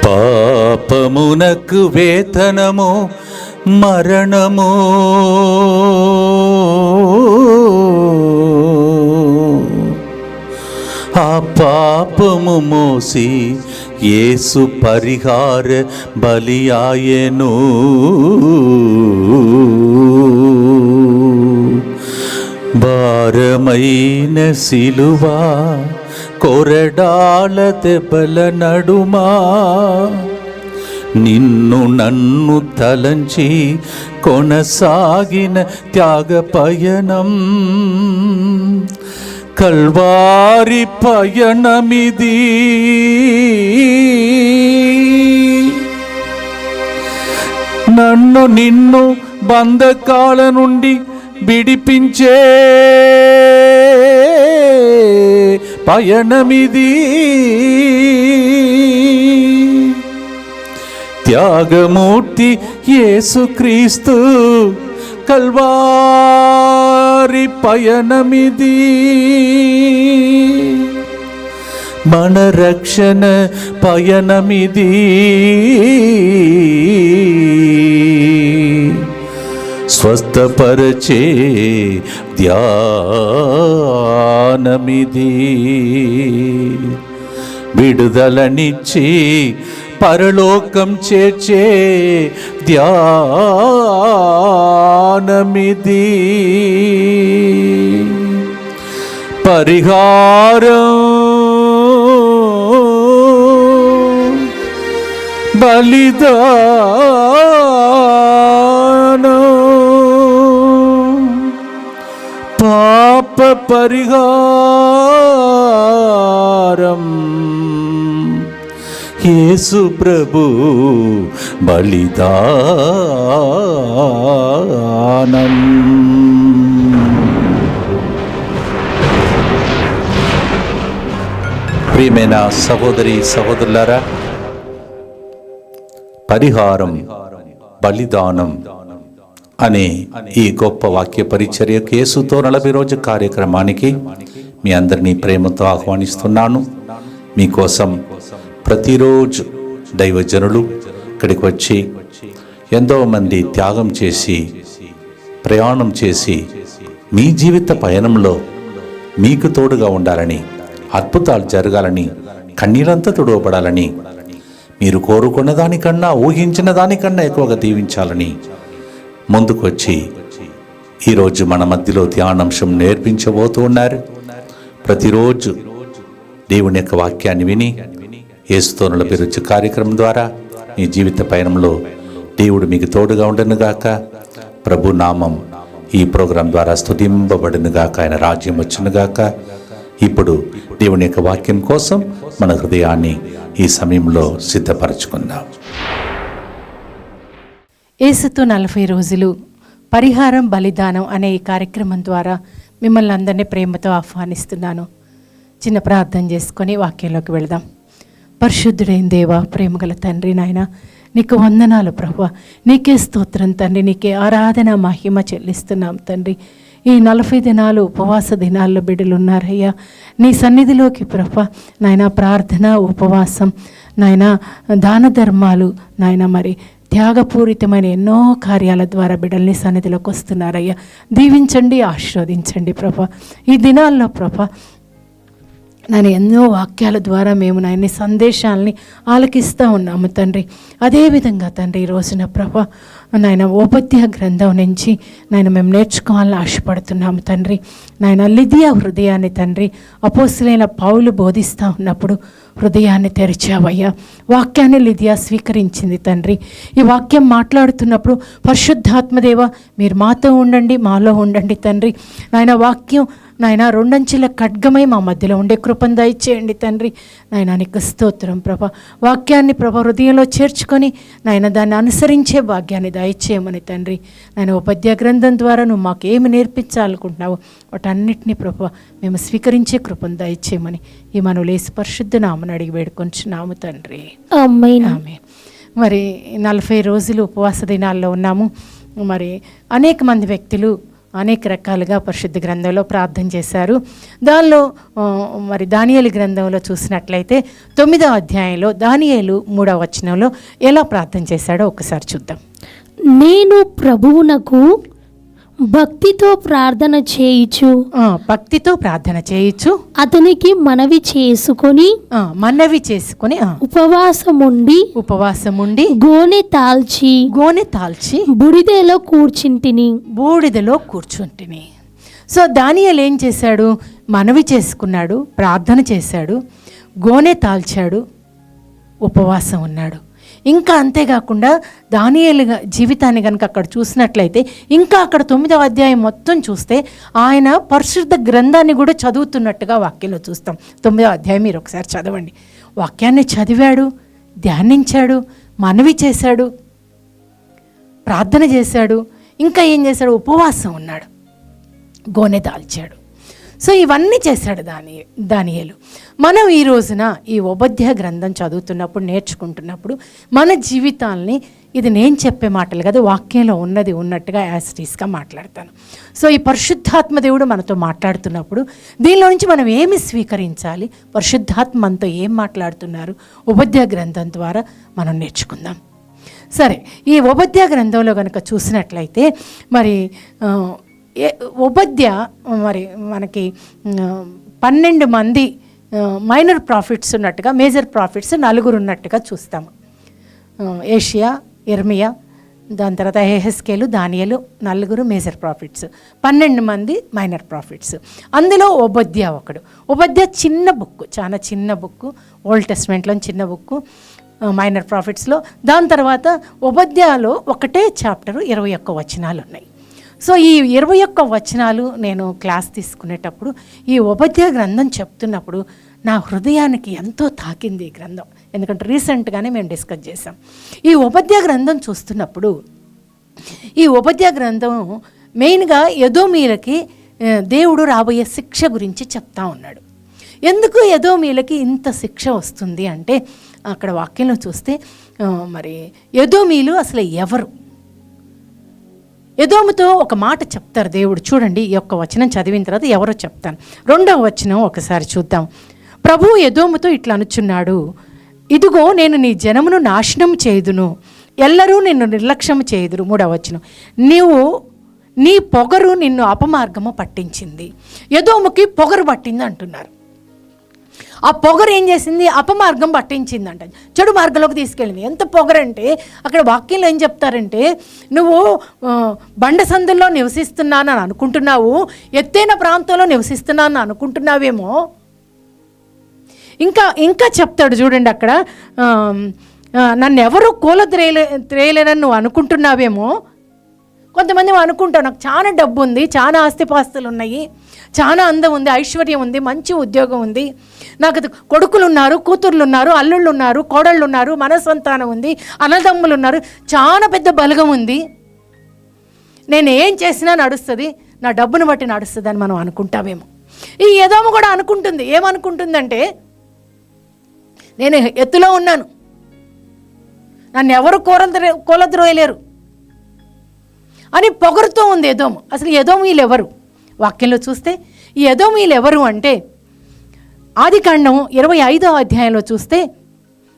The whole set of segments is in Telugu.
పాపమునకు వేతనము మరణము, ఆ పాపము మోసి యేసు పరిహార బలియాయెను. భారమైన సిలువా కొరడాల దెబ్బల నడుమా, నిన్ను నన్ను తలంచి కొనసాగిన త్యాగ పయనం, కల్వారి పయనమిది. నన్ను నిన్ను బంధకాల నుండి విడిపించే పయనమిది. త్యాగమూర్తి యేసుక్రీస్తు కల్వారి పయనమిది. మన రక్షణ పయనమిది. స్వస్థపరచే ధ్యానమిది. విడుదలనిచ్చి పరలోకం చేర్చే ధ్యానమిది. పరిహారం బలిదానం, పాప పరిహారం యేసు ప్రభు బలిదానం. ప్రియమైన సహోదరి సహోదరులారా, పరిహారం బలిదానం అనే ఈ గొప్ప వాక్య పరిచర్యకు యేసుతో 40 రోజు కార్యక్రమానికి మీ అందరినీ ప్రేమతో ఆహ్వానిస్తున్నాను. మీకోసం ప్రతిరోజు దైవజనులు ఇక్కడికి వచ్చి ఎంతో మంది త్యాగం చేసి ప్రయాణం చేసి మీ జీవిత పయనంలో మీకు తోడుగా ఉండాలని, అద్భుతాలు జరగాలని, కన్నీరంతా తుడవబడాలని, మీరు కోరుకున్న దానికన్నా ఊహించిన దానికన్నా ఎక్కువగా దీవించాలని ముందుకు వచ్చి ఈరోజు మన మధ్యలో ధ్యానాంశం నేర్పించబోతూ ఉన్నారు. ప్రతిరోజు దేవుని యొక్క వాక్యాన్ని విని యేసుతో 40 రోజు కార్యక్రమం ద్వారా మీ జీవిత పయనంలో దేవుడు మీకు తోడుగా ఉండనుగాక. ప్రభు నామం ఈ ప్రోగ్రాం ద్వారా స్తుతింపబడునుగాక. ఆయన రాజ్యం వచ్చునుగాక. ఇప్పుడు దేవుని యొక్క వాక్యం కోసం మన హృదయాన్ని ఈ సమయంలో సిద్ధపరచుకుందాం. యేసుతో 40 రోజులు పరిహారం బలిదానం అనే ఈ కార్యక్రమం ద్వారా మిమ్మల్ని అందరినీ ప్రేమతో ఆహ్వానిస్తున్నాను. చిన్న ప్రార్థన చేసుకొని వాక్యంలోకి వెళదాం. పరిశుద్ధుడైన దేవా, ప్రేమగల తండ్రి, నాయన నీకు వందనాలు ప్రభువా. నీకే స్తోత్రం తండ్రి, నీకే ఆరాధన మహిమ చెల్లిస్తున్నాం తండ్రి. ఈ 40 దినాలు ఉపవాస దినాల్లో బిడ్డలు ఉన్నారయ్యా. నీ సన్నిధిలోకి ప్రభువా నాయన ప్రార్థన, ఉపవాసం, నాయన దాన ధర్మాలు, నాయన మరి త్యాగపూరితమైన ఎన్నో కార్యాల ద్వారా బిడ్డల్ని సన్నిధిలోకి వస్తున్నారయ్యా. దీవించండి, ఆశీర్వదించండి ప్రభా. ఈ దినాల్లో ప్రభా నేను ఎన్నో వాక్యాల ద్వారా మేము నాయన్ని సందేశాలని ఆలకిస్తూ ఉన్నాము తండ్రి. అదేవిధంగా తండ్రి ఈ రోజున ప్రభా నాయన ఉపధ్యాయ గ్రంథం నుంచి నాయన మేము నేర్చుకోవాలని ఆశపడుతున్నాము తండ్రి. నాయన లిదియా హృదయాన్ని తండ్రి అపోస్తలులైన పౌలు బోధిస్తూ ఉన్నప్పుడు హృదయాన్ని తెరిచావయ్యా. వాక్యాన్ని లిదియా స్వీకరించింది తండ్రి. ఈ వాక్యం మాట్లాడుతున్నప్పుడు పరిశుద్ధాత్మదేవ మీరు మాతో ఉండండి, మాలో ఉండండి తండ్రి. నాయన వాక్యం నాయన రెండంచెల ఖడ్గమై మా మధ్యలో ఉండే కృపను దయచేయండి తండ్రి. నాయన నీకు స్తోత్రం ప్రభా. వాక్యాన్ని ప్రభా హృదయంలో చేర్చుకొని నాయన దాన్ని అనుసరించే భాగ్యాన్ని దయచేయమని తండ్రి. నాయన ఉపాధ్యాయ గ్రంథం ద్వారా నువ్వు మాకు ఏమి నేర్పించాలనుకుంటున్నావు వాటన్నిటినీ ప్రభా మేము స్వీకరించే కృపను దయచేయమని ఈ మనవులు యేసు పరిశుద్ధ నామమున అడిగి వేడుకొంచున్నాము తండ్రి. ఆమేన్. ఆమేన్. మరి 40 రోజులు ఉపవాస దినాల్లో ఉన్నాము. మరి అనేక మంది వ్యక్తులు అనేక రకాలుగా పరిశుద్ధ గ్రంథంలో ప్రార్థన చేశారు. దానిలో మరి దానియేలు గ్రంథంలో చూసినట్లయితే 9వ అధ్యాయంలో దానియేలు 3వ వచనంలో ఎలా ప్రార్థన చేశాడో ఒకసారి చూద్దాం. నేను ప్రభువునకు భక్తితో ప్రార్థన చేయుచు భక్తితో ప్రార్థన చేయొచ్చు, అతనికి మనవి చేసుకొని ఉపవాసముండి గోనె తాల్చి బూడిదలో కూర్చుంటిని. సో దానియేలు ఏం చేశాడు? మనవి చేసుకున్నాడు, ప్రార్థన చేశాడు, గోనె తాల్చాడు, ఉపవాసం ఉన్నాడు. ఇంకా అంతేకాకుండా దానియేలు జీవితాన్ని కనుక అక్కడ చూసినట్లయితే ఇంకా అక్కడ 9వ అధ్యాయం మొత్తం చూస్తే ఆయన పరిశుద్ధ గ్రంథాన్ని కూడా చదువుతున్నట్టుగా వాక్యంలో చూస్తాం. 9వ అధ్యాయం మీరు ఒకసారి చదవండి. వాక్యాన్ని చదివాడు, ధ్యానించాడు, మనవి చేశాడు, ప్రార్థన చేశాడు, ఇంకా ఏం చేశాడు? ఉపవాసం ఉన్నాడు, గోనె దాల్చాడు. సో ఇవన్నీ చేశాడు దానియేలు. మనం ఈ రోజున ఈ ఓబద్యా గ్రంథం చదువుతున్నప్పుడు, నేర్చుకుంటున్నప్పుడు మన జీవితాల్ని, ఇది నేను చెప్పే మాటలు కదా, వాక్యంలో ఉన్నది ఉన్నట్టుగా యాస్టీస్గా మాట్లాడతాను. సో ఈ పరిశుద్ధాత్మ దేవుడు మనతో మాట్లాడుతున్నప్పుడు దీనిలో నుంచి మనం ఏమి స్వీకరించాలి, పరిశుద్ధాత్మ మనతో ఏం మాట్లాడుతున్నారు, ఓబద్యా గ్రంథం ద్వారా మనం నేర్చుకుందాం. సరే, ఈ ఓబద్యా గ్రంథంలో కనుక చూసినట్లయితే మరి ఓబద్యా మరి మనకి 12 మంది మైనర్ ప్రాఫిట్స్ ఉన్నట్టుగా, మేజర్ ప్రాఫిట్స్ 4 ఉన్నట్టుగా చూస్తాము. ఏషియా, ఇర్మియా, దాని తర్వాత యెహెజ్కేలు, దానియేలు 4 మేజర్ ప్రాఫిట్స్, 12 మంది మైనర్ ప్రాఫిట్స్. అందులో ఓబద్యా ఒకడు. ఓబద్యా చిన్న బుక్, చాలా చిన్న బుక్, ఓల్డ్ టెస్ట్మెంట్లో చిన్న బుక్ మైనర్ ప్రాఫిట్స్లో. దాని తర్వాత ఓబద్యాలో ఒకటే చాప్టరు 21 వచనాలు ఉన్నాయి. సో ఈ 21 వచనాలు నేను క్లాస్ తీసుకునేటప్పుడు ఈ ఓబద్యా గ్రంథం చెప్తున్నప్పుడు నా హృదయానికి ఎంతో తాకింది ఈ గ్రంథం. ఎందుకంటే రీసెంట్గానే మేము డిస్కస్ చేసాం. ఈ ఓబద్యా గ్రంథం చూస్తున్నప్పుడు ఈ ఓబద్యా గ్రంథం మెయిన్గా ఎదోమీలకి దేవుడు రాబోయే శిక్ష గురించి చెప్తా ఉన్నాడు. ఎందుకు ఎదోమీలకి ఇంత శిక్ష వస్తుంది అంటే అక్కడ వాక్యంలో చూస్తే మరి ఎదోమీలు అసలు ఎవరు? ఎదోముతో ఒక మాట చెప్తారు దేవుడు. చూడండి, ఈ యొక్క వచనం చదివిన తర్వాత ఎవరో చెప్తాను. 2వ వచనం ఒకసారి చూద్దాం. ప్రభువు ఎదోముతో ఇట్లా అనుచున్నాడు, ఇదిగో నేను నీ జనమును నాశనం చేయుదును, ఎల్లరూ నిన్ను నిర్లక్ష్యం చేయుదురు. 3వ వచనం, నీ పొగరు నిన్ను అపమార్గము పట్టించింది. ఎదోముకి పొగరు పట్టింది అంటున్నారు. ఆ పొగరు ఏం చేసింది? అపమార్గం పట్టించిందంట, చెడు మార్గంలోకి తీసుకెళ్ళింది. ఎంత పొగరంటే అక్కడ వాక్యంలో ఏం చెప్తారంటే, నువ్వు బండ సందుల్లో నివసిస్తున్నానని అనుకుంటున్నావు, ఎత్తైన ప్రాంతంలో నివసిస్తున్నానని అనుకుంటున్నావేమో. ఇంకా చెప్తాడు చూడండి అక్కడ, నన్ను ఎవరు త్రేయలేరని నువ్వు అనుకుంటున్నావేమో. కొంతమంది అనుకుంటారు, నాకు చాలా డబ్బు ఉంది, చాలా ఆస్తిపాస్తులు ఉన్నాయి, చాలా అందం ఉంది, ఐశ్వర్యం ఉంది, మంచి ఉద్యోగం ఉంది, నాకు కొడుకులు ఉన్నారు, కూతుర్లు ఉన్నారు, అల్లుళ్ళు ఉన్నారు, కోడళ్ళు ఉన్నారు, మనసంతానం ఉంది, అన్నదమ్ములు ఉన్నారు, చాలా పెద్ద బలగం ఉంది, నేను ఏం చేసినా నడుస్తుంది, నా డబ్బును బట్టి నడుస్తుంది అని మనం అనుకుంటామేమో. ఈ ఎదోము కూడా అనుకుంటుంది. ఏమనుకుంటుందంటే, నేను ఎత్తులో ఉన్నాను, నన్ను ఎవరు కూలద్రోయలేరు అని పొగరుతో ఉంది ఎదోము. అసలు ఎదోమీలు ఎవరు? వాక్యంలో చూస్తే ఈ ఎదోమీలు ఎవరు అంటే, ఆదికాండం 25వ అధ్యాయంలో చూస్తే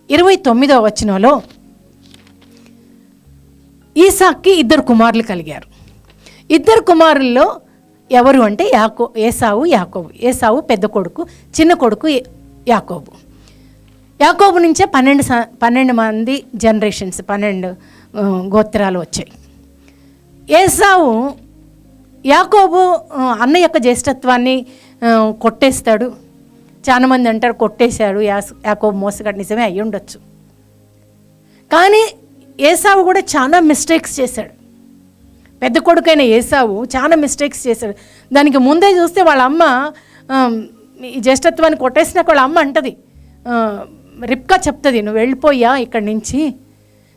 29వ వచనంలో ఈసాక్కి 2 కుమారులు కలిగారు. 2 కుమారుల్లో ఎవరు అంటే ఏసావు, యాకోబు. ఏసావు పెద్ద కొడుకు, చిన్న కొడుకు యాకోబు. యాకోబు నుంచే 12 మంది జనరేషన్స్, 12 గోత్రాలు వచ్చాయి. ఏసావు యాకోబు అన్న యొక్క జ్యేష్ఠత్వాన్ని కొట్టేస్తాడు. చాలామంది అంటారు కొట్టేశాడు యాకోబు మోసగాడు. నిజమే అయ్యి ఉండొచ్చు. కానీ ఏసావు కూడా చాలా మిస్టేక్స్ చేశాడు. పెద్ద కొడుకైన ఏసావు చాలా మిస్టేక్స్ చేశాడు. దానికి ముందే చూస్తే వాళ్ళ అమ్మ ఈ జ్యేష్ఠత్వాన్ని కొట్టేసినాక వాళ్ళ అమ్మ అంటది, రిబ్కా చెప్తుంది, నువ్వు వెళ్ళిపోయా ఇక్కడి నుంచి,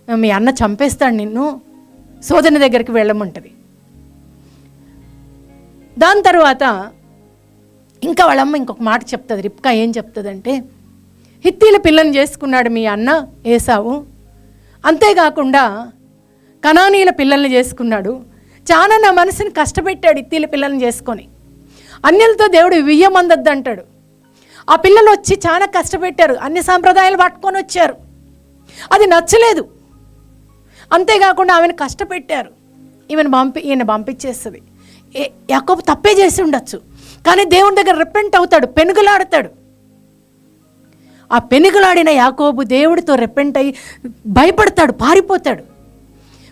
మీ అన్న చంపేస్తాడు నిన్ను, సోదరుని దగ్గరికి వెళ్ళమంటది. దాని తర్వాత ఇంకా వాళ్ళమ్మ ఇంకొక మాట చెప్తుంది. రిబ్కా ఏం చెప్తుందంటే, హిత్తీల పిల్లని చేసుకున్నాడు మీ అన్న ఏసావు, అంతేకాకుండా కనానీల పిల్లల్ని చేసుకున్నాడు, చాలా నా మనసుని కష్టపెట్టాడు హిత్తీల పిల్లల్ని చేసుకొని, అన్యులతో దేవుడు వియ్యమందద్దు అంటాడు. ఆ పిల్లలు వచ్చి చాలా కష్టపెట్టారు, అన్ని సాంప్రదాయాలు పట్టుకొని వచ్చారు, అది నచ్చలేదు. అంతేకాకుండా ఆమెను కష్టపెట్టారు, ఈయన పంపించేస్తుంది. యాకోబు తప్పే చేసి ఉండొచ్చు, కానీ దేవుని దగ్గర రిపెంట్ అవుతాడు, పెనుగులాడతాడు. ఆ పెనుగులాడిన యాకోబు దేవుడితో రిపెంట్ అయ్యి భయపడతాడు, పారిపోతాడు.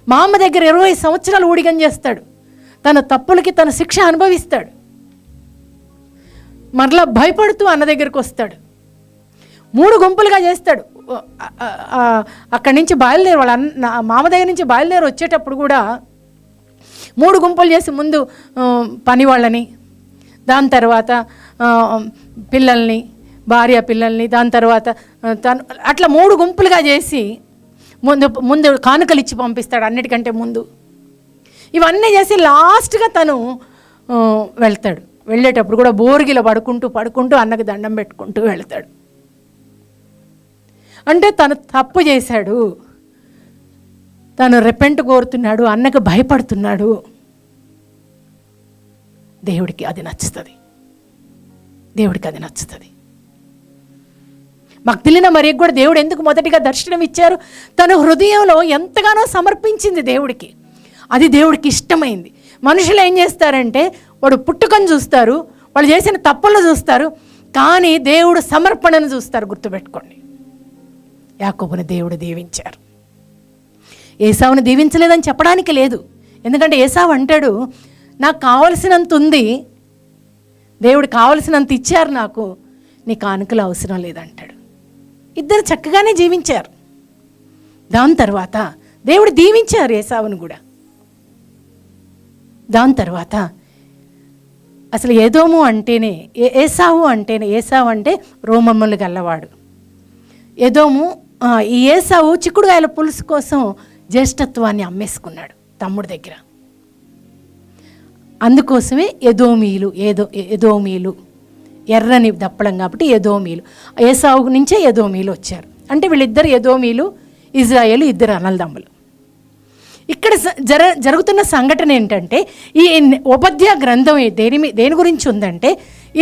మా అమ్మ దగ్గర 20 సంవత్సరాలు ఊడిగం చేస్తాడు, తన తప్పులకి తన శిక్ష అనుభవిస్తాడు. మరలా భయపడుతూ అన్న దగ్గరికి వస్తాడు, 3 గుంపులుగా చేస్తాడు. అక్కడి నుంచి బయలుదేరి వాళ్ళ మామ దగ్గర నుంచి బయలుదేరి వచ్చేటప్పుడు కూడా 3 గుంపులు చేసి, ముందు పని వాళ్ళని, దాని తర్వాత పిల్లల్ని, భార్య పిల్లల్ని, దాని తర్వాత తను, అట్లా 3 గుంపులుగా చేసి ముందు కానుకలు ఇచ్చి పంపిస్తాడు అన్నిటికంటే ముందు. ఇవన్నీ చేసి లాస్ట్గా తను వెళ్తాడు. వెళ్ళేటప్పుడు కూడా బోర్గిలో పడుకుంటూ అన్నకి దండం పెట్టుకుంటూ వెళ్తాడు. అంటే తను తప్పు చేశాడు, తను రిపెంట్ కోరుతున్నాడు, అన్నకు భయపడుతున్నాడు. దేవుడికి అది నచ్చుతుంది, దేవుడికి అది నచ్చుతుంది. మగ్దలిన మరియకు కూడా దేవుడు ఎందుకు మొదటిగా దర్శనం ఇచ్చారు? తన హృదయంలో ఎంతగానో సమర్పించింది దేవుడికి, అది దేవుడికి ఇష్టమైంది. మనుషులు ఏం చేస్తారంటే, వాడు పుట్టుకను చూస్తారు, వాళ్ళు చేసిన తప్పులను చూస్తారు, కానీ దేవుడు సమర్పణను చూస్తారు. గుర్తుపెట్టుకోండి, యాకోబుని దేవుడు దీవించారు, ఏసావుని దీవించలేదని చెప్పడానికి లేదు. ఎందుకంటే ఏసావు అంటాడు, నాకు కావలసినంత ఉంది, దేవుడు కావలసినంత ఇచ్చారు, నాకు నీ కానుకలు అవసరం లేదంటాడు. ఇద్దరు చక్కగానే జీవించారు. దాని తర్వాత దేవుడు దీవించారు ఏసావును కూడా. దాని తర్వాత అసలు ఏదోము అంటేనే ఏసావు అంటే రోమమ్మలు గల్లవాడు. ఏదోము ఈ ఏసావు చిక్కుడుగాయల పులుసు కోసం జ్యేష్ఠత్వాన్ని అమ్మేసుకున్నాడు తమ్ముడి దగ్గర. అందుకోసమే ఎదోమీలు ఎర్రని దప్పడం కాబట్టి ఎదోమీలు, ఏసావు నుంచే ఎదోమీలు వచ్చారు. అంటే వీళ్ళిద్దరు ఎదోమీలు, ఇజ్రాయేలు ఇద్దరు అన్నదమ్ములు. ఇక్కడ జరుగుతున్న సంఘటన ఏంటంటే, ఈ ఉపధ్యాయ గ్రంథం దేని గురించి ఉందంటే,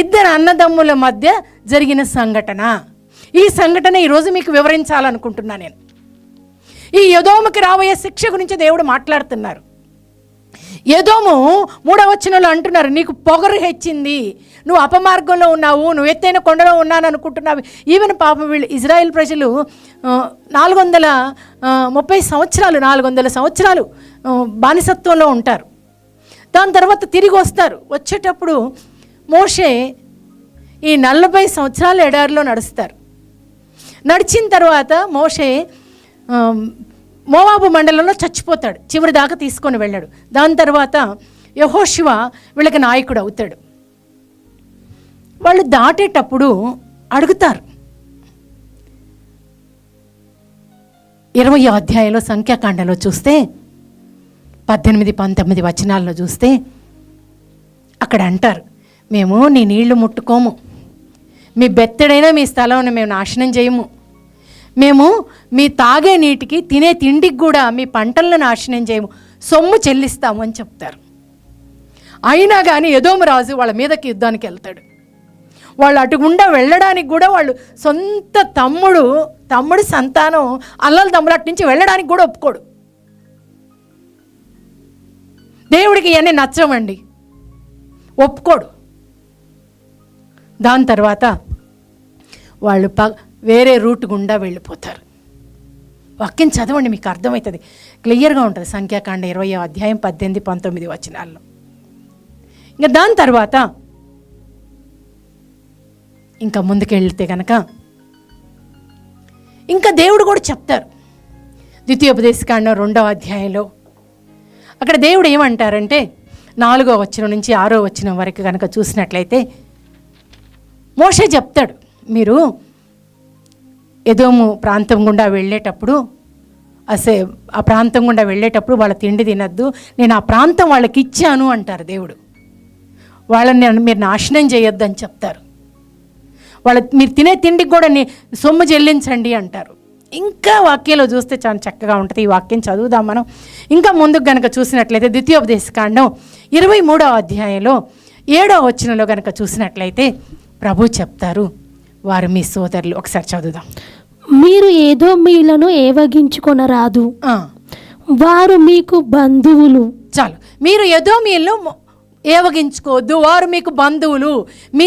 ఇద్దరు అన్నదమ్ముల మధ్య జరిగిన సంఘటన. ఈ సంఘటన ఈరోజు మీకు వివరించాలనుకుంటున్నా నేను. ఈ ఎదోముకి రాబోయే శిక్ష గురించి దేవుడు మాట్లాడుతున్నారు. ఎదోము 3వ వచనంలో అంటున్నారు, నీకు పొగరు హెచ్చింది, నువ్వు అపమార్గంలో ఉన్నావు, నువ్వు ఎత్తైన కొండలో ఉన్నాను అనుకుంటున్నావు. ఈవెన్ పాపం వీళ్ళు ఇజ్రాయెల్ ప్రజలు 400 సంవత్సరాలు బానిసత్వంలో ఉంటారు. దాని తర్వాత తిరిగి వస్తారు. వచ్చేటప్పుడు మోషే ఈ 40 సంవత్సరాలు ఎడారిలో నడుస్తారు. నడిచిన తర్వాత మోషే మోవాబు మండలంలో చచ్చిపోతాడు, చివరి దాకా తీసుకొని వెళ్ళాడు. దాని తర్వాత యెహోషువ వీళ్ళకి నాయకుడు అవుతాడు. వాళ్ళు దాటేటప్పుడు అడుగుతారు. 20వ అధ్యాయంలో సంఖ్యాకాండలో చూస్తే 18-19 వచనాల్లో చూస్తే అక్కడ అంటారు, మేము నీ నీళ్లు ముట్టుకోము, మీ బెత్తడైనా మీ స్థలంను మేము నాశనం చేయము, మేము మీ తాగే నీటికి తినే తిండికి కూడా మీ పంటలను నాశనం చేయము, సొమ్ము చెల్లిస్తాము అని చెప్తారు. అయినా కానీ ఎదోము రాజు వాళ్ళ మీదకి యుద్ధానికి వెళ్తాడు. వాళ్ళు అటుగుండా వెళ్ళడానికి కూడా వాళ్ళు సొంత తమ్ముడు సంతానం అల్లల తమ్ముడు అటు నుంచి వెళ్ళడానికి కూడా ఒప్పుకోడు. దేవుడికి ఇవన్నీ నచ్చవండి, ఒప్పుకోడు. దాని తర్వాత వాళ్ళు వేరే రూట్ గుండా వెళ్ళిపోతారు. వాక్యం చదవండి, మీకు అర్థమవుతుంది, క్లియర్గా ఉంటుంది. సంఖ్యాకాండ 20వ అధ్యాయం 18-19 వచనాల్లో. ఇంకా దాని తర్వాత ఇంకా ముందుకెళ్తే కనుక ఇంకా దేవుడు కూడా చెప్తారు. ద్వితీయోపదేశకాండం 2వ అధ్యాయంలో అక్కడ దేవుడు ఏమంటారంటే 4వ వచనం నుంచి 6వ వచనం వరకు కనుక చూసినట్లయితే మోషే చెప్తాడు, మీరు ఎదోము ప్రాంతం గుండా వెళ్ళేటప్పుడు ఆ ప్రాంతం గుండా వెళ్ళేటప్పుడు వాళ్ళ తిండి తినద్దు, నేను ఆ ప్రాంతం వాళ్ళకి ఇచ్చాను అంటారు దేవుడు. వాళ్ళని మీరు నాశనం చేయొద్దు అని చెప్తారు. మీరు తినే తిండికి కూడా సొమ్ము చెల్లించండి అంటారు. ఇంకా వాక్యంలో చూస్తే చాలా చక్కగా ఉంటుంది. ఈ వాక్యం చదువుదాం మనం. ఇంకా ముందుకు గనక చూసినట్లయితే ద్వితీయోపదేశకాండం 23వ అధ్యాయంలో 7వ వచనంలో గనక చూసినట్లయితే ప్రభు చెప్తారు, వారు మీ సోదరులు. ఒకసారి చదువుదాం. మీరు ఎదోమీయులను ఏవగించుకొనరాదు, వారు మీకు బంధువులు. చాలు, మీరు ఎదోమీయులను ఏవగించుకోవద్దు, వారు మీకు బంధువులు, మీ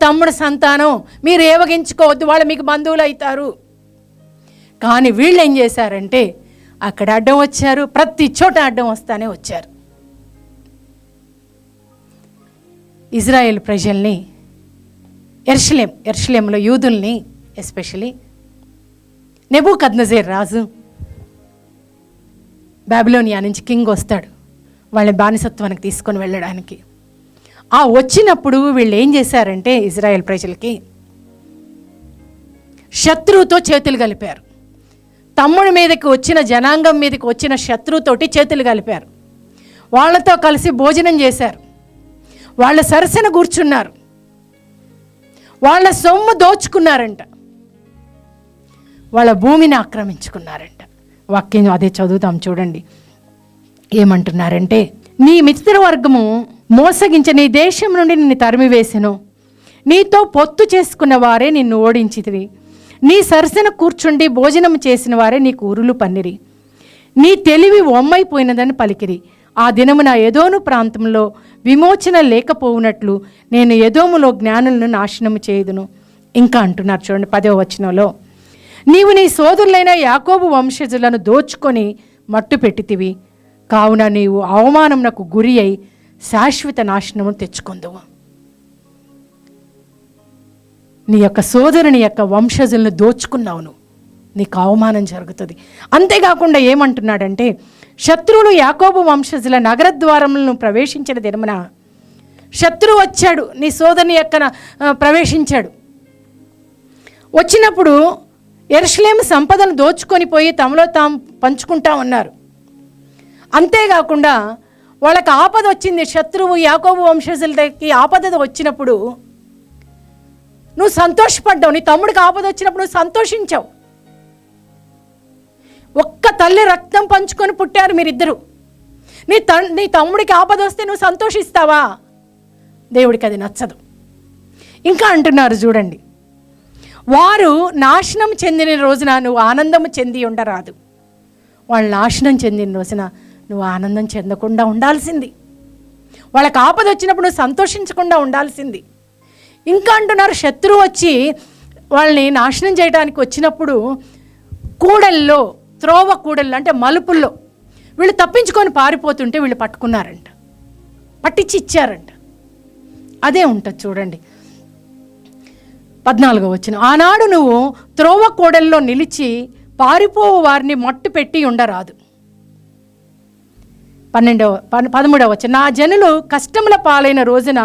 తమ్ముడు సంతానం, మీరు ఏవగించుకోవద్దు, వాళ్ళు మీకు బంధువులు అవుతారు. కానీ వీళ్ళు ఏం చేశారంటే అక్కడ అడ్డం వచ్చారు, ప్రతి చోట అడ్డం వస్తానే వచ్చారు. ఇజ్రాయెల్ ప్రజల్ని, ఎర్షలేంలో యూదుల్ని ఎస్పెషలీ నెబూకద్నెజర్ రాజు, బాబిలోనియా నుంచి కింగ్ వస్తాడు వాళ్ళని బానిసత్వానికి తీసుకొని వెళ్ళడానికి. ఆ వచ్చినప్పుడు వీళ్ళు ఏం చేశారంటే ఇజ్రాయెల్ ప్రజలకి శత్రువుతో చేతులు కలిపారు. తమ్ముడి మీదకి వచ్చిన, జనాంగం మీదకి వచ్చిన శత్రువుతోటి చేతులు కలిపారు. వాళ్ళతో కలిసి భోజనం చేశారు, వాళ్ళ సరసన కూర్చున్నారు, వాళ్ళ సొమ్ము దోచుకున్నారంట, వాళ్ళ భూమిని ఆక్రమించుకున్నారంట. వాక్యం అదే చదువుతాం చూడండి. ఏమంటున్నారంటే, నీ మిత్రవర్గము మోసగించ నీ దేశం నుండి నిన్ను తరిమివేసెను, నీతో పొత్తు చేసుకున్న వారే నిన్ను ఓడించితిరి, నీ సరసన కూర్చుండి భోజనం చేసిన వారే నీకు ఉరులు పన్నిరి, నీ తెలివి ఒమ్మైపోయినదని పలికిరి. ఆ దినమున ఎదోను ప్రాంతంలో విమోచన లేకపోవునట్లు నేను ఎదోములో జ్ఞానులను నాశనము చేయుదును. ఇంకా అంటున్నారు చూడండి 10వ వచనంలో, నీవు నీ సోదరులైన యాకోబు వంశజులను దోచుకొని మట్టు పెట్టితివి, కావున నీవు అవమానమునకు గురి అయి శాశ్వత నాశనము తెచ్చుకొందువు. నీ యొక్క సోదరుని యొక్క వంశజులను దోచుకున్నావు నువ్వు, నీకు అవమానం జరుగుతుంది. అంతేకాకుండా ఏమంటున్నాడంటే, శత్రువులు యాకోబు వంశజుల నగర ద్వారములను ప్రవేశించిన దినమున, శత్రువు వచ్చాడు, నీ సోదరుని యొక్క ప్రవేశించాడు. వచ్చినప్పుడు యెరూషలేము సంపదను దోచుకొని పోయి తమలో తాము పంచుకుంటా ఉన్నారు. అంతేకాకుండా వాళ్ళకి ఆపద వచ్చింది. శత్రువు యాకోబు వంశజులకి ఆపద వచ్చినప్పుడు నువ్వు సంతోషపడ్డావు, నీ తమ్ముడికి ఆపద వచ్చినప్పుడు నువ్వు సంతోషించావు. ఒక్క తల్లి రక్తం పంచుకొని పుట్టారు మీరిద్దరు. నీ తమ్ముడికి ఆపద వస్తే నువ్వు సంతోషిస్తావా? దేవుడికి అది నచ్చదు. ఇంకా అంటున్నారు చూడండి, వారు నాశనం చెందిన రోజున నువ్వు ఆనందము చెంది ఉండరాదు. వాళ్ళు నాశనం చెందిన రోజున నువ్వు ఆనందం చెందకుండా ఉండాల్సింది. వాళ్ళకి ఆపద వచ్చినప్పుడు నువ్వు సంతోషించకుండా ఉండాల్సింది. ఇంకా అంటున్నారు, శత్రువు వచ్చి వాళ్ళని నాశనం చేయడానికి వచ్చినప్పుడు కూడల్లో, త్రోవ కూడల్లో అంటే మలుపుల్లో వీళ్ళు తప్పించుకొని పారిపోతుంటే వీళ్ళు పట్టుకున్నారంట, పట్టించి ఇచ్చారంట. అదే ఉంటుంది చూడండి 14వ వచనం, ఆనాడు నువ్వు త్రోవ కూడల్లో నిలిచి పారిపోవు వారిని మట్టు పెట్టి ఉండరాదు. 13వ వచనం, నా జనులు కష్టముల పాలైన రోజున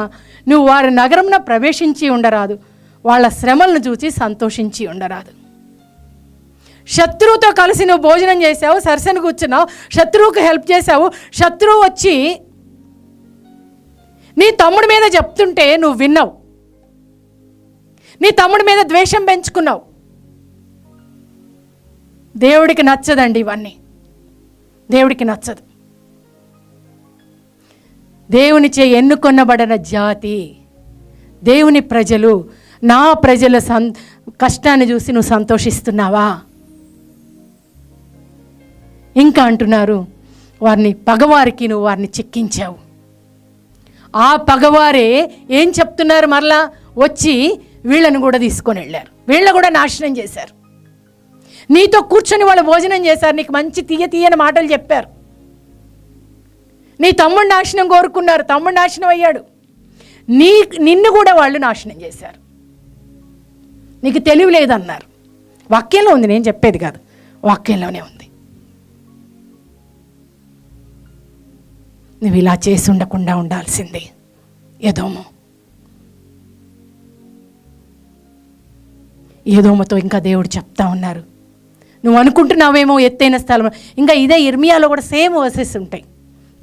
నువ్వు వారి నగరంన ప్రవేశించి ఉండరాదు, వాళ్ళ శ్రమలను చూసి సంతోషించి ఉండరాదు. శత్రువుతో కలిసి నువ్వు భోజనం చేసావు, సరసన కూర్చున్నావు, శత్రువుకు హెల్ప్ చేసావు. శత్రువు వచ్చి నీ తమ్ముడి మీద చెప్తుంటే నువ్వు విన్నావు, నీ తమ్ముడి మీద ద్వేషం పెంచుకున్నావు. దేవుడికి నచ్చదండి ఇవన్నీ, దేవుడికి నచ్చదు. దేవునిచే ఎన్నుకొనబడిన జాతి, దేవుని ప్రజలు, నా ప్రజల కష్టాన్ని చూసి నువ్వు సంతోషిస్తున్నావా? ఇంకా అంటున్నారు, వారిని పగవారికి నువ్వు వారిని చిక్కించావు. ఆ పగవారే ఏం చెప్తున్నారు, మరలా వచ్చి వీళ్ళను కూడా తీసుకొని వెళ్ళారు, వీళ్ళని కూడా నాశనం చేశారు. నీతో కూర్చొని వాళ్ళు భోజనం చేశారు, నీకు మంచి తీయని మాటలు చెప్పారు. నీ తమ్ముడు నాశనం కోరుకున్నారు, తమ్ముడు నాశనం అయ్యాడు. నిన్ను కూడా వాళ్ళు నాశనం చేశారు. నీకు తెలివి లేదన్నారు. వాక్యంలో ఉంది, నేను చెప్పేది కాదు, వాక్యంలోనే ఉంది. నువ్వు ఇలా చేసి ఉండకుండా ఉండాల్సిందే. ఏదోమతో ఇంకా దేవుడు చెప్తా ఉన్నారు. నువ్వు అనుకుంటున్నావేమో ఎత్తైన స్థలం, ఇంకా ఇదే ఇర్మియాలో కూడా సేమ్ వర్సెస్ ఉంటాయి.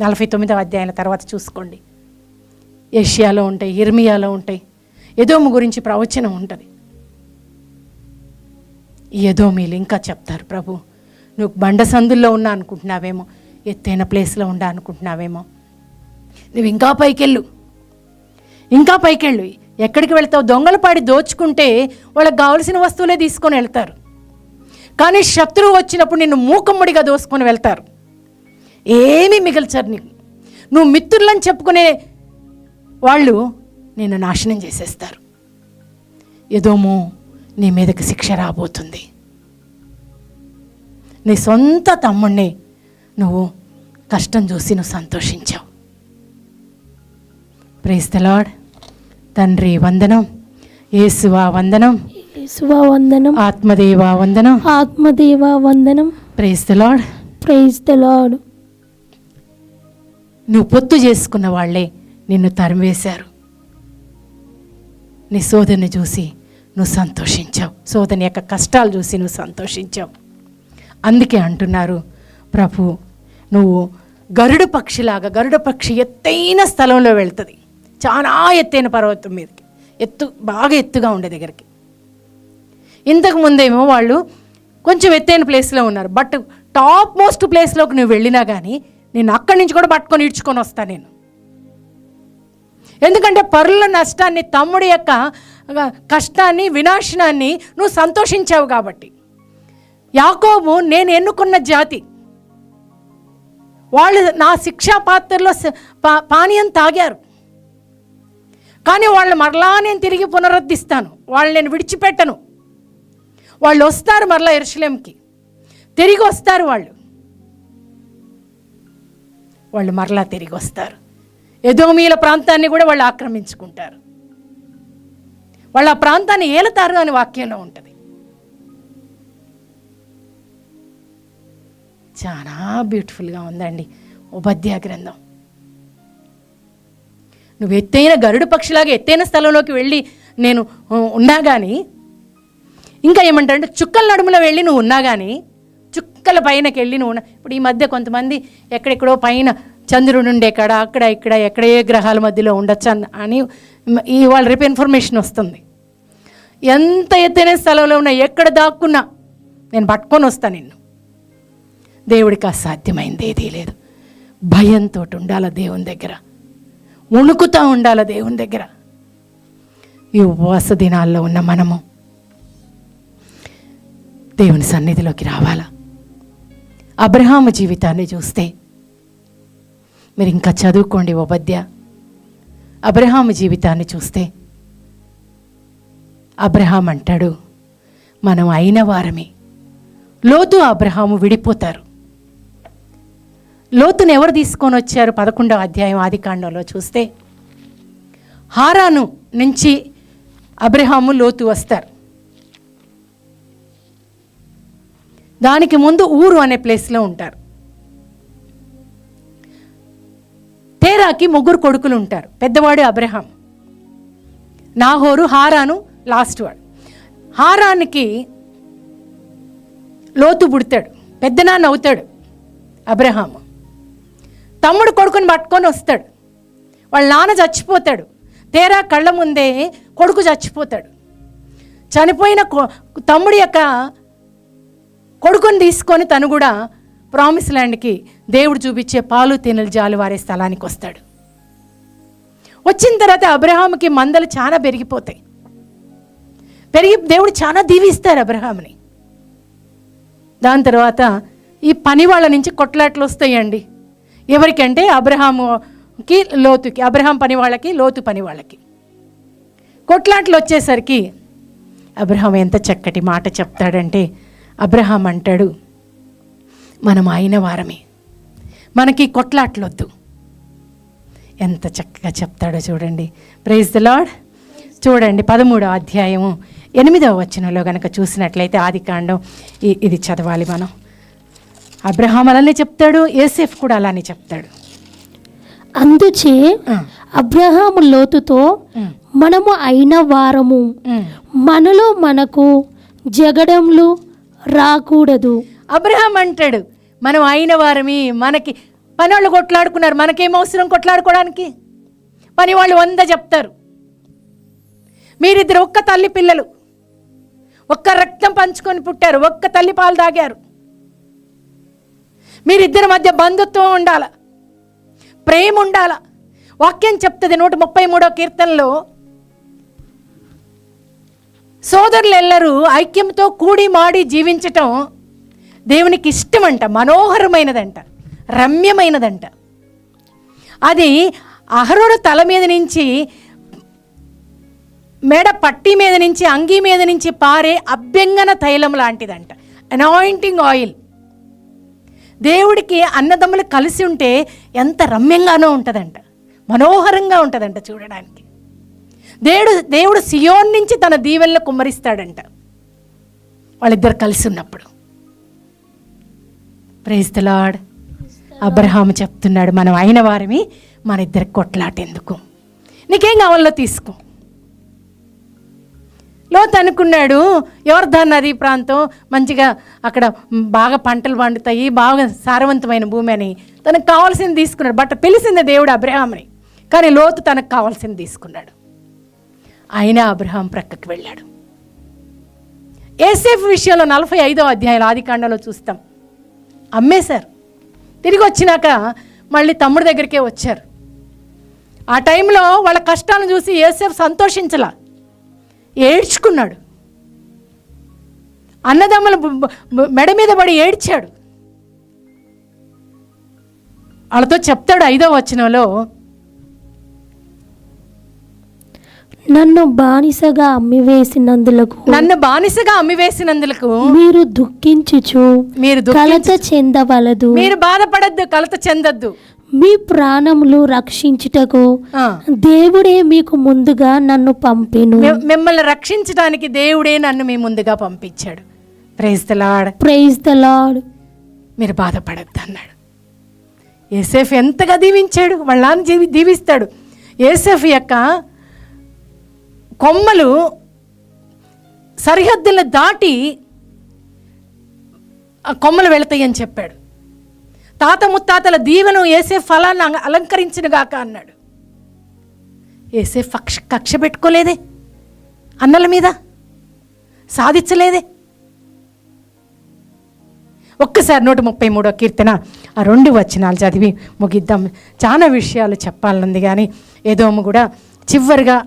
49వ అధ్యాయం తర్వాత చూసుకోండి. ఏషియాలో ఉంటాయి, ఇర్మియాలో ఉంటాయి. ఎదోము గురించి ప్రవచనం ఉంటుంది. ఎదోమీలు ఇంకా చెప్తారు, ప్రభు నువ్వు బండ సందుల్లో ఉన్నా అనుకుంటున్నావేమో, ఎత్తైన ప్లేస్లో ఉండా అనుకుంటున్నావేమో, నువ్వు ఇంకా పైకెళ్ళు, ఇంకా పైకెళ్ళు. ఎక్కడికి వెళ్తావు? దొంగలు పాడి దోచుకుంటే వాళ్ళకి కావలసిన వస్తువులే తీసుకొని వెళ్తారు. కానీ శత్రువు వచ్చినప్పుడు నిన్ను మూకమ్మడిగా దోసుకొని వెళ్తారు. ఏమీ మిగల్చరు నీకు. నువ్వు మిత్రులని చెప్పుకునే వాళ్ళు నిన్ను నాశనం చేసేస్తారు. ఎదోమో నీ మీదకి శిక్ష రాబోతుంది. నీ సొంత తమ్ముణ్ణి నువ్వు కష్టం చూసి నువ్వు సంతోషించావు. Praise the lord. తండ్రి వందనం, యేసువా వందనం, యేసువా వందనం, ఆత్మదేవా వందనం, ఆత్మదేవా వందనం. Praise the Lord. Praise the Lord. నువ్వు పొత్తు చేసుకున్న వాళ్ళే నిన్ను తరిమేశారు. నీ సోదరిని చూసి నువ్వు సంతోషించావు, సోదరి యొక్క కష్టాలు చూసి నువ్వు సంతోషించావు. అందుకే అంటున్నారు, ప్రభు నువ్వు గరుడ పక్షిలాగా, గరుడ పక్షి ఎత్తైన స్థలంలో వెళ్తుంది, చాలా ఎత్తైన పర్వతం మీదకి, బాగా ఎత్తుగా ఉండే దగ్గరికి. ఇంతకు ముందేమో వాళ్ళు కొంచెం ఎత్తైన ప్లేస్లో ఉన్నారు, బట్ టాప్ మోస్ట్ ప్లేస్లోకి నువ్వు వెళ్ళినా కానీ నేను అక్కడి నుంచి కూడా పట్టుకొని ఈడ్చుకొని వస్తాను నేను. ఎందుకంటే పరుల నష్టాన్ని, తమ్ముడి యొక్క కష్టాన్ని, వినాశనాన్ని నువ్వు సంతోషించావు కాబట్టి. యాకోబు నేను ఎన్నుకున్న జాతి, వాళ్ళు నా శిక్షా పాత్రలో పానీయం తాగారు, కానీ వాళ్ళు మరలా నేను తిరిగి పునరుద్ధరిస్తాను, వాళ్ళు నేను విడిచిపెట్టను. వాళ్ళు వస్తారు మరలా యెరూషలేముకి, తిరిగి వస్తారు. వాళ్ళు మరలా తిరిగి వస్తారు. ఎదోమీల ప్రాంతాన్ని కూడా వాళ్ళు ఆక్రమించుకుంటారు, వాళ్ళు ఆ ప్రాంతాన్ని ఏలుతారు అని వాక్యంలో ఉంటుంది. చాలా బ్యూటిఫుల్గా ఉందండి ఉపధ్యాయ గ్రంథం. నువ్వు ఎత్తైన గరుడు పక్షిలాగా ఎత్తైన స్థలంలోకి వెళ్ళి నేను ఉన్నా కానీ, ఇంకా ఏమంటారంటే చుక్కల నడుములో వెళ్ళి నువ్వు ఉన్నా కానీ, చుక్కల పైనకి వెళ్ళి నువ్వు ఇప్పుడు ఈ మధ్య కొంతమంది ఎక్కడెక్కడో పైన చంద్రుడు ఉండే కాడ అక్కడ ఇక్కడ ఎక్కడ ఏ గ్రహాల మధ్యలో ఉండొచ్చు అని ఇవాళ రేపు ఇన్ఫర్మేషన్ వస్తుంది. ఎంత ఎత్తైన స్థలంలో ఉన్నా, ఎక్కడ దాక్కున్నా నేను పట్టుకొని వస్తాను నిన్ను. దేవుడికి అసాధ్యమైంది ఏదీ లేదు. భయంతో ఉండాల దేవుని దగ్గర, వణుకుతూ ఉండాల దేవుని దగ్గర. ఈ ఉపవాస దినాల్లో ఉన్న మనము దేవుని సన్నిధిలోకి రావాలా. అబ్రహాము జీవితాన్ని చూస్తే మీరు ఇంకా చదువుకోండి ఉపధ్య. అబ్రహాము జీవితాన్ని చూస్తే అబ్రహాం అంటాడు, మనం అయిన వారమే. లోతు అబ్రహాము విడిపోతారు. లోతును ఎవరు తీసుకొని వచ్చారు? 11వ అధ్యాయం ఆదికాండంలో చూస్తే హారాను నుంచి అబ్రహాము లోతు వస్తారు. దానికి ముందు ఊరు అనే ప్లేస్లో ఉంటారు. తేరాకి 3 కొడుకులు ఉంటారు. పెద్దవాడు అబ్రహాం, నాహోరు, హారాను లాస్ట్ వాడు. హారానికి లోతు పుడతాడు, పెద్దనాన్న అవుతాడు అబ్రహాము. తమ్ముడు కొడుకుని పట్టుకొని వస్తాడు, వాళ్ళ నాన్న చచ్చిపోతాడు. తేరా కళ్ళ ముందే కొడుకు చచ్చిపోతాడు. చనిపోయిన తమ్ముడి యొక్క కొడుకుని తీసుకొని తను కూడా ప్రామిస్ ల్యాండ్కి, దేవుడు చూపించే పాలు తేనెలు జాలువారే స్థలానికి వస్తాడు. వచ్చిన తర్వాత అబ్రహాముకి మందలు చాలా పెరిగిపోతాయి. దేవుడు చాలా దీవిస్తారు అబ్రహాముని. దాని తర్వాత ఈ పని వాళ్ళ నుంచి కొట్లాట్లు వస్తాయండి. ఎవరికంటే అబ్రహాముకి లోతుకి, అబ్రహాం పని వాళ్ళకి, లోతు పని వాళ్ళకి కొట్లాట్లు వచ్చేసరికి అబ్రహాం ఎంత చక్కటి మాట చెప్తాడంటే, అబ్రహాం అంటాడు, మనం అయిన వారమే, మనకి కొట్లాట్లొద్దు. ఎంత చక్కగా చెప్తాడో చూడండి. Praise the Lord. చూడండి 13వ అధ్యాయము 8వ వచనంలో కనుక చూసినట్లయితే, ఆదికాండం ఇది చదవాలి మనం. అబ్రహాం అలానే చెప్తాడు, యోసేఫ్ కూడా అలానే చెప్తాడు. అందుచే అబ్రహాము లోతుతో మనము అయిన వారము, మనలో మనకు జగడంలు రాకూడదు. అబ్రహాం అంటాడు, మనం అయిన వారమి, మనకి పని వాళ్ళు కొట్లాడుకున్నారు, మనకేం అవసరం కొట్లాడుకోవడానికి? పని వాళ్ళు 100 చెప్తారు. మీరిద్దరు ఒక్క తల్లి పిల్లలు, ఒక్క రక్తం పంచుకొని పుట్టారు, ఒక్క తల్లి పాలు తాగారు. మీరిద్దరి మధ్య బంధుత్వం ఉండాల, ప్రేమ ఉండాల. వాక్యం చెప్తుంది 133వ కీర్తనలో, సోదరులు ఎల్లరూ ఐక్యంతో కూడి మాడి జీవించటం దేవునికి ఇష్టమంట, మనోహరమైనదంట, రమ్యమైనదంట. అది అహరోను తల మీద నుంచి, మెడ పట్టి మీద నుంచి, అంగీ మీద నుంచి పారే అభ్యంగన తైలం లాంటిదంట, అనాయింటింగ్ ఆయిల్. దేవుడికి అన్నదమ్ములు కలిసి ఉంటే ఎంత రమ్యంగానో ఉంటుందంట, మనోహరంగా ఉంటుందంట చూడడానికి. దేవుడు సియోన్ నుంచి తన దీవెనలు కుమ్మరిస్తాడంట వాళ్ళిద్దరు కలిసి ఉన్నప్పుడు. Praise the lord. అబ్రహాము చెప్తున్నాడు, మనం అయిన వారిని, మన ఇద్దరికి కొట్లాటెందుకు, నీకేం కావాలో తీసుకో. లోతు అనుకున్నాడు, యోర్దాను నది ప్రాంతం మంచిగా, అక్కడ బాగా పంటలు పండుతాయి, బాగా సారవంతమైన భూమి అని తనకు కావాల్సింది తీసుకున్నాడు. బట్ పిలిచింది దేవుడు అబ్రహాముని, కానీ లోతు తనకు కావాల్సింది తీసుకున్నాడు. అయినా అబ్రహాం ప్రక్కకి వెళ్ళాడు. యోసేపు విషయంలో 45వ అధ్యాయంలో ఆదికాండంలో చూస్తాం, అమ్మేశారు. తిరిగి వచ్చినాక మళ్ళీ తమ్ముడి దగ్గరికే వచ్చారు. ఆ టైంలో వాళ్ళ కష్టాలను చూసి యోసేపు సంతోషించలా, ఏడ్చుకున్నాడు. అన్నదమ్ముల మెడ మీద పడి ఏడ్చాడు. వాళ్ళతో చెప్తాడు 5వ వచనంలో, నన్ను బానిసగా అమ్మివేసినందులకు మీరు దుఃఖించుచు కలత చెందవలదు. మీరు బాధపడద్దు, కలత చెందద్దు. మీ ప్రాణములు రక్షించుటకు దేవుడే మీకు ముందుగా నన్ను పంపెను. మిమ్మల్ని రక్షించడానికి దేవుడే నన్ను మీ ముందుగా పంపించాడు. Praise the Lord. Praise the Lord. మీరు బాధపడద్దు అన్నాడు. యోసేపు ఎంతగా దీవించాడు, వాళ్ళని దీవిస్తాడు. యోసేపు యొక్క కొమ్మలు సరిహద్దులు దాటి ఆ కొమ్మలు వెళతాయని చెప్పాడు. తాత ముత్తాతల దీవెను యోసేపు ఫలాన్ని అలంకరించిన గాక అన్నాడు. యోసేపు కక్ష పెట్టుకోలేదే, అన్నల మీద సాధించలేదే. ఒక్కసారి 133వ కీర్తన ఆ 2 వచనాలు చదివి ముగిద్దాం. చాలా విషయాలు చెప్పాలనుంది, కానీ ఏదోము కూడా చివరిగా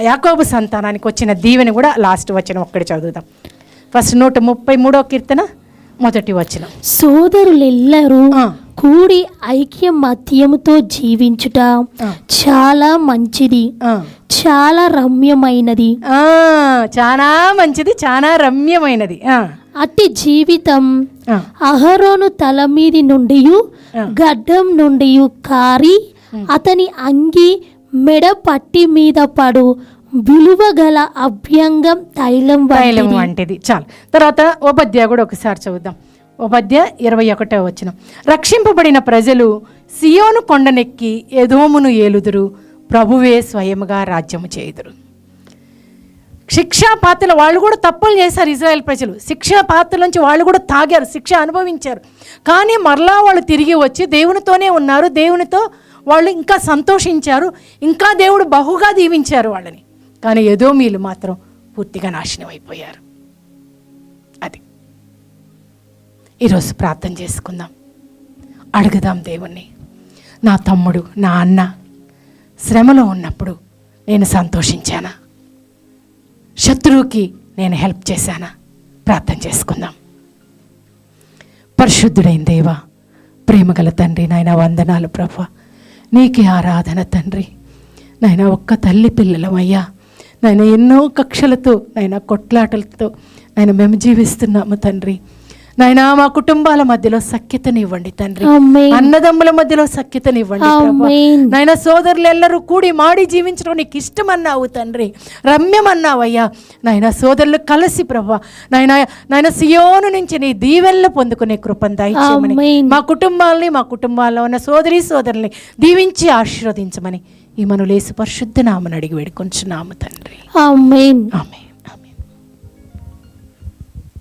యాకోబు సంతానానికి వచ్చిన దీవెని కూడా లాస్ట్ వచనం ఒక్కటి చదువుదాం. ఫస్ట్ 133వ కీర్తన 1వ వచనం. సోదరులెల్లరూ కూడి ఐక్యమత్యముతో జీవించుట చాలా మంచిది, చాలా రమ్యమైనది. చాలా మంచిది, చాలా రమ్యమైనది. అట్టి జీవితం అహరోను తల మీది నుండి గడ్డం నుండి కారి అతని అంగి మెడ పట్టి మీద పడు విలువ గల అభ్యంగం తైలం వంటిది. చాలు. తర్వాత ఉపధ్యాయ కూడా ఒకసారి చదువుదాం. ఉపధ్యాయ 21వ వచనం. రక్షింపబడిన ప్రజలు సియోను కొండనెక్కి ఎదోమును ఏలుదురు, ప్రభువే స్వయముగా రాజ్యము చేయుదురు. శిక్షా పాత్రలు వాళ్ళు కూడా తప్పులు చేశారు. ఇజ్రాయెల్ ప్రజలు శిక్షా పాత్రల నుంచి వాళ్ళు కూడా తాగారు, శిక్ష అనుభవించారు. కానీ మరలా వాళ్ళు తిరిగి వచ్చి దేవునితోనే ఉన్నారు, దేవునితో వాళ్ళు ఇంకా సంతోషించారు, ఇంకా దేవుడు బహుగా దీవించారు వాళ్ళని. కానీ ఎదోమీలు మాత్రం పూర్తిగా నాశనం అయిపోయారు. అది ఈరోజు ప్రార్థన చేసుకుందాం, అడుగుదాం దేవుణ్ణి. నా తమ్ముడు, నా అన్న శ్రమలో ఉన్నప్పుడు నేను సంతోషించానా? శత్రువుకి నేను హెల్ప్ చేశానా? ప్రార్థన చేసుకుందాం. పరిశుద్ధుడైన దేవా, ప్రేమగల తండ్రి, నాయన వందనాలు ప్రభా, నీకే ఆరాధన తండ్రి. నాయన ఒక్క తల్లి పిల్లలమయ్యా, నాయన ఎన్నో కక్షలతో, నాయన కొట్లాటలతో నాయన మేము జీవిస్తున్నాము తండ్రి. నాయనా మా కుటుంబాల మధ్యలో సఖ్యతనివ్వండి తండ్రి. ఆమేన్. అన్నదమ్ముల మధ్యలో సఖ్యతనివ్వండి ప్రభా. ఆమేన్. నాయన సోదరులు ఎల్లరూ కూడి మాడి జీవించడం నీకు ఇష్టమన్నావు తండ్రి, రమ్యమన్నావయ్యా. నాయన సోదరులు కలిసి ప్రభా నాయన సియోను నుంచి నీ దీవెనలు పొందుకునే కృపను దయచేయమని, ఆమేన్. మా కుటుంబాలని మా కుటుంబాల్లో ఉన్న సోదరుల్ని దీవించి ఆశీర్వదించమని ఈ మనవులు యేసు పరిశుద్ధ నామమున అడిగి వేడుకొంచున్నాము తండ్రి. ఆమేన్. ఆమేన్.